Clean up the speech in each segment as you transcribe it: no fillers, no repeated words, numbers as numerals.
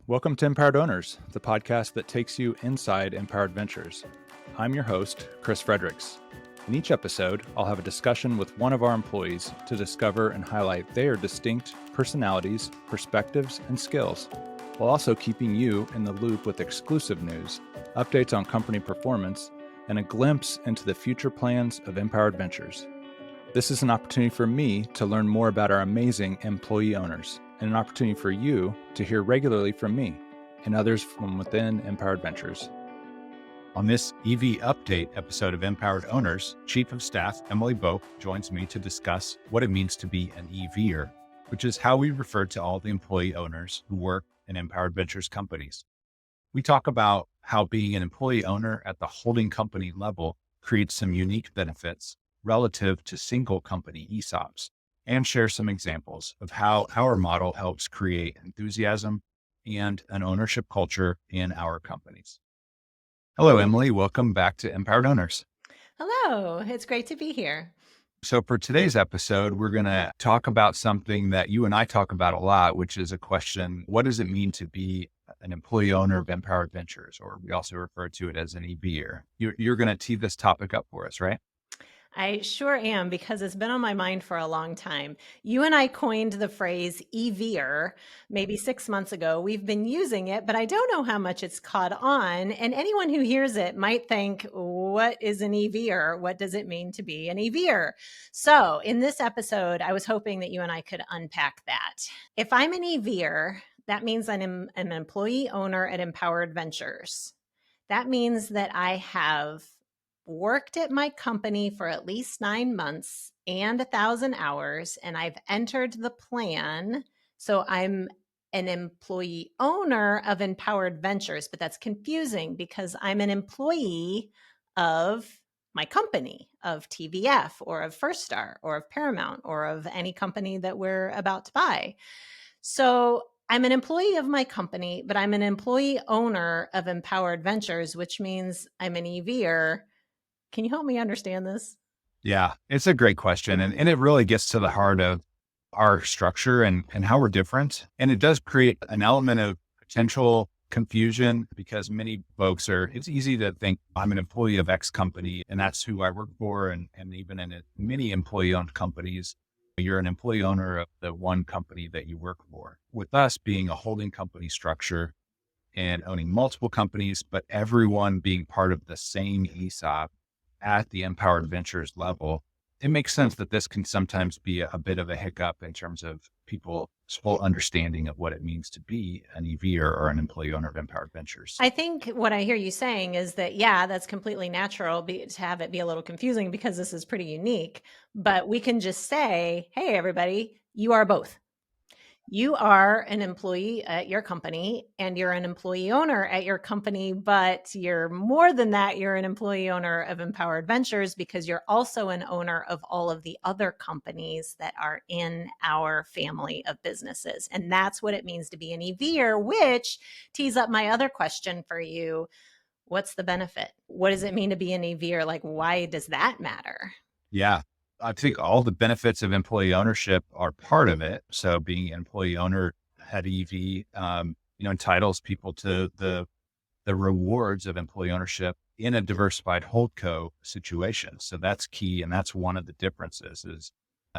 Welcome to Empowered Owners, the podcast that takes you inside Empowered Ventures. I'm your host, Chris Fredericks. In each episode, I'll have a discussion with one of our employees to discover and highlight their distinct personalities, perspectives, and skills, while also keeping you in the loop with exclusive news, updates on company performance, and a glimpse into the future plans of Empowered Ventures. This is an opportunity for me to learn more about our amazing employee owners, and an opportunity for you to hear regularly from me and others from within Empowered Ventures. On this EV Update episode of Empowered Owners, Chief of Staff Emily Bopp joins me to discuss what it means to be an EVer, which is how we refer to all the employee owners who work in Empowered Ventures companies. We talk about how being an employee owner at the holding company level creates some unique benefits relative to single company ESOPs, and share some examples of how our model helps create enthusiasm and an ownership culture in our companies. Hello, Emily. Welcome back to Empowered Owners. Hello. It's great to be here. So for today's episode, we're going to talk about something that you and I talk about a lot, which is a question: what does it mean to be an employee owner of Empowered Ventures? Or we also refer to it as an EVer. You're going to tee this topic up for us, right? I sure am, because it's been on my mind for a long time. You and I coined the phrase EVer maybe 6 months ago. We've been using it, but I don't know how much it's caught on. And anyone who hears it might think, what is an EVer? What does it mean to be an EVer? So in this episode, I was hoping that you and I could unpack that. If I'm an EVer, that means I'm an employee owner at Empowered Ventures. That means that I have worked at my company for at least 9 months and 1,000 hours, and I've entered the plan. So I'm an employee owner of Empowered Ventures, but that's confusing because I'm an employee of my company, of TVF or of First Star or of Paramount or of any company that we're about to buy. So I'm an employee of my company, but I'm an employee owner of Empowered Ventures, which means I'm an EVer. Can you help me understand this? Yeah, it's a great question. And it really gets to the heart of our structure and how we're different. And it does create an element of potential confusion because many folks it's easy to think I'm an employee of X company and that's who I work for. And even in many employee owned companies, you're an employee owner of the one company that you work for. With us being a holding company structure and owning multiple companies, but everyone being part of the same ESOP, at the Empowered Ventures level, it makes sense that this can sometimes be a bit of a hiccup in terms of people's full understanding of what it means to be an EVer or an employee owner of Empowered Ventures. I think what I hear you saying is that, yeah, that's completely natural to have it be a little confusing because this is pretty unique, but we can just say, hey, everybody, you are both. You are an employee at your company and you're an employee owner at your company, but you're more than that. You're an employee owner of Empowered Ventures because you're also an owner of all of the other companies that are in our family of businesses. And that's what it means to be an EVer, which tees up my other question for you. What's the benefit? What does it mean to be an EVer? Like, why does that matter? Yeah. I think all the benefits of employee ownership are part of it. So being an employee owner at EV, entitles people to the rewards of employee ownership in a diversified holdco situation. So that's key. And that's one of the differences is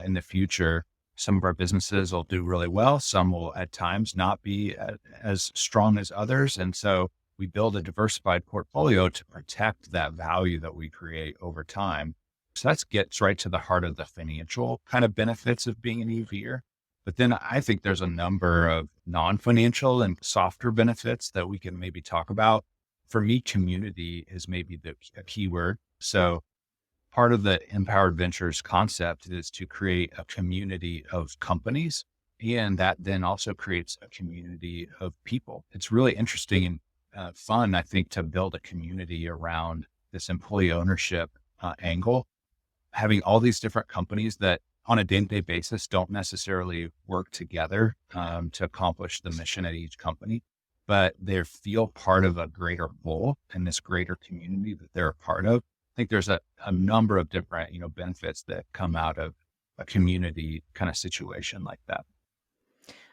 in the future, some of our businesses will do really well. Some will at times not be as strong as others. And so we build a diversified portfolio to protect that value that we create over time. So that gets right to the heart of the financial kind of benefits of being an EVer. But then I think there's a number of non-financial and softer benefits that we can maybe talk about. For me, community is maybe a key word. So part of the Empowered Ventures concept is to create a community of companies, and that then also creates a community of people. It's really interesting and fun, I think, to build a community around this employee ownership angle. Having all these different companies that on a day-to-day basis don't necessarily work together to accomplish the mission at each company, but they feel part of a greater whole and this greater community that they're a part of. I think there's a number of different, benefits that come out of a community kind of situation like that.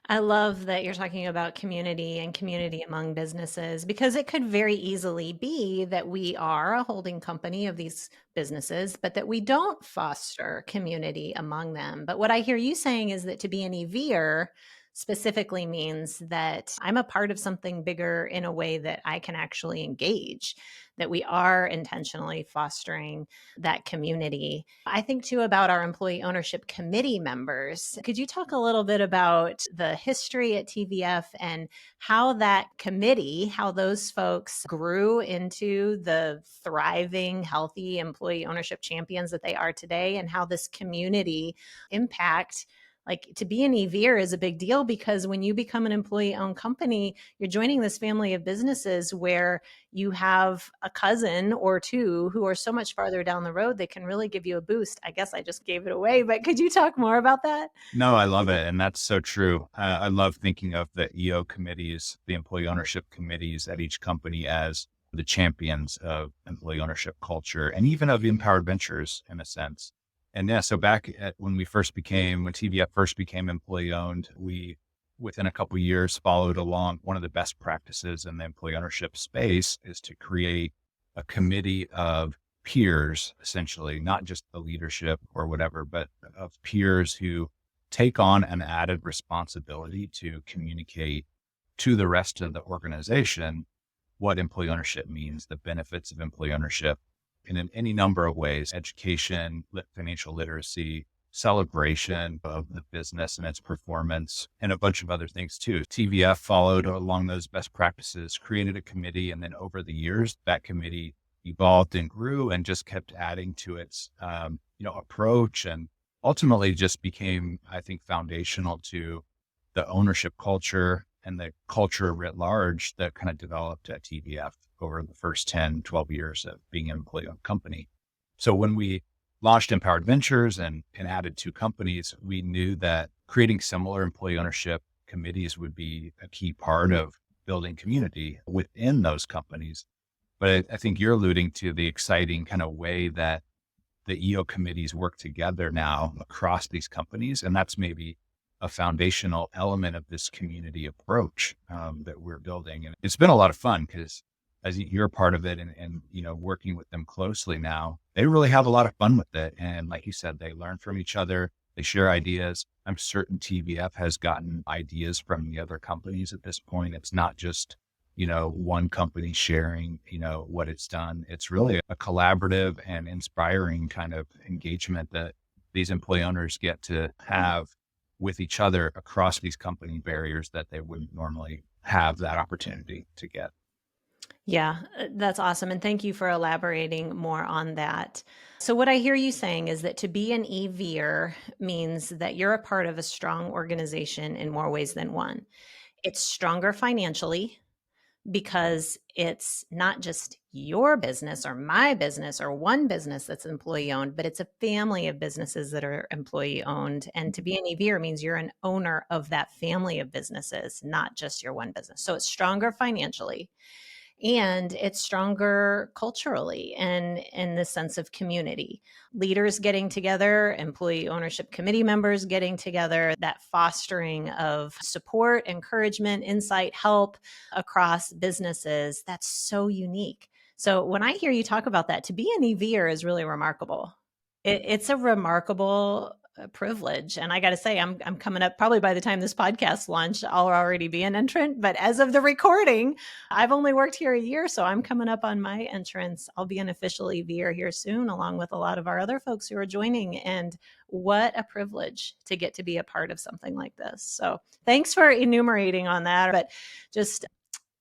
I love that you're talking about community and community among businesses because it could very easily be that we are a holding company of these businesses, but that we don't foster community among them. But what I hear you saying is that to be an EVer specifically means that I'm a part of something bigger in a way that I can actually engage, that we are intentionally fostering that community. I think too about our employee ownership committee members. Could you talk a little bit about the history at TVF and how that committee, how those folks grew into the thriving, healthy employee ownership champions that they are today, and how this community impact, like, to be an EVer is a big deal because when you become an employee owned company, you're joining this family of businesses where you have a cousin or two who are so much farther down the road, they can really give you a boost. I guess I just gave it away, but could you talk more about that? No, I love it. And that's so true. I love thinking of the EO committees, the employee ownership committees at each company as the champions of employee ownership culture and even of empowered ventures in a sense. And yeah, so back at when TVF first became employee owned, we, within a couple of years, followed along. One of the best practices in the employee ownership space is to create a committee of peers, essentially, not just the leadership or whatever, but of peers who take on an added responsibility to communicate to the rest of the organization what employee ownership means, the benefits of employee ownership, and in any number of ways: education, financial literacy, celebration of the business and its performance, and a bunch of other things too. TVF followed along those best practices, created a committee, and then over the years, that committee evolved and grew and just kept adding to its approach, and ultimately just became, I think, foundational to the ownership culture and the culture writ large that kind of developed at TVF over the first 10, 12 years of being an employee-owned company. So when we launched Empowered Ventures and added 2 companies, we knew that creating similar employee ownership committees would be a key part of building community within those companies. But I think you're alluding to the exciting kind of way that the EO committees work together now across these companies. And that's maybe a foundational element of this community approach that we're building. And it's been a lot of fun because as you're part of it and working with them closely now, they really have a lot of fun with it. And like you said, they learn from each other. They share ideas. I'm certain TVF has gotten ideas from the other companies at this point. It's not just, one company sharing, what it's done. It's really a collaborative and inspiring kind of engagement that these employee owners get to have with each other across these company barriers that they wouldn't normally have that opportunity to get. Yeah, that's awesome. And thank you for elaborating more on that. So, what I hear you saying is that to be an EVer means that you're a part of a strong organization in more ways than one. It's stronger financially because it's not just your business or my business or one business that's employee owned, but it's a family of businesses that are employee owned. And to be an EVer means you're an owner of that family of businesses, not just your one business. So, it's stronger financially. And it's stronger culturally and in the sense of community. Leaders getting together, employee ownership committee members getting together, that fostering of support, encouragement, insight, help across businesses, that's so unique. So when I hear you talk about that, to be an EVer is really remarkable. It's a remarkable privilege. And I got to say, I'm coming up, probably by the time this podcast launched, I'll already be an entrant. But as of the recording, I've only worked here a year, so I'm coming up on my entrance. I'll be an official EVer here soon, along with a lot of our other folks who are joining. And what a privilege to get to be a part of something like this. So thanks for enumerating on that. But just,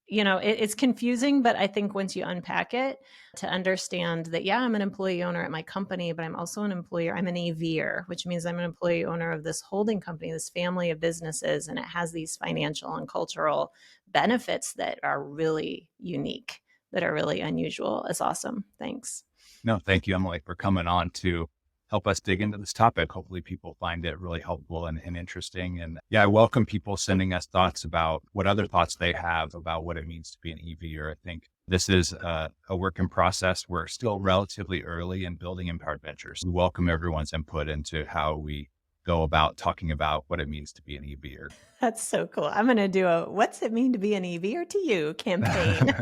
it's confusing, but I think once you unpack it to understand that, yeah, I'm an employee owner at my company, but I'm also an employer. I'm an EVer, which means I'm an employee owner of this holding company, this family of businesses, and it has these financial and cultural benefits that are really unique, that are really unusual. It's awesome. Thanks. No, thank you, Emily, for coming on to help us dig into this topic. Hopefully people find it really helpful and interesting. And yeah, I welcome people sending us thoughts about what other thoughts they have about what it means to be an EVer. I think this is a work in process. We're still relatively early in building Empowered Ventures. We welcome everyone's input into how we go about talking about what it means to be an EVer. That's so cool. I'm going to do a "What's it mean to be an EVer to you" campaign.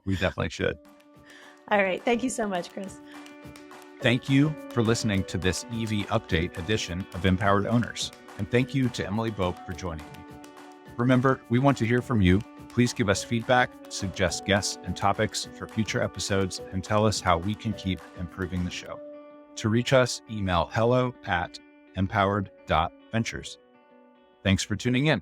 We definitely should. All right. Thank you so much, Chris. Thank you for listening to this EV update edition of Empowered Owners. And thank you to Emily Bopp for joining me. Remember, we want to hear from you. Please give us feedback, suggest guests and topics for future episodes, and tell us how we can keep improving the show. To reach us, email hello@empowered.ventures. Thanks for tuning in.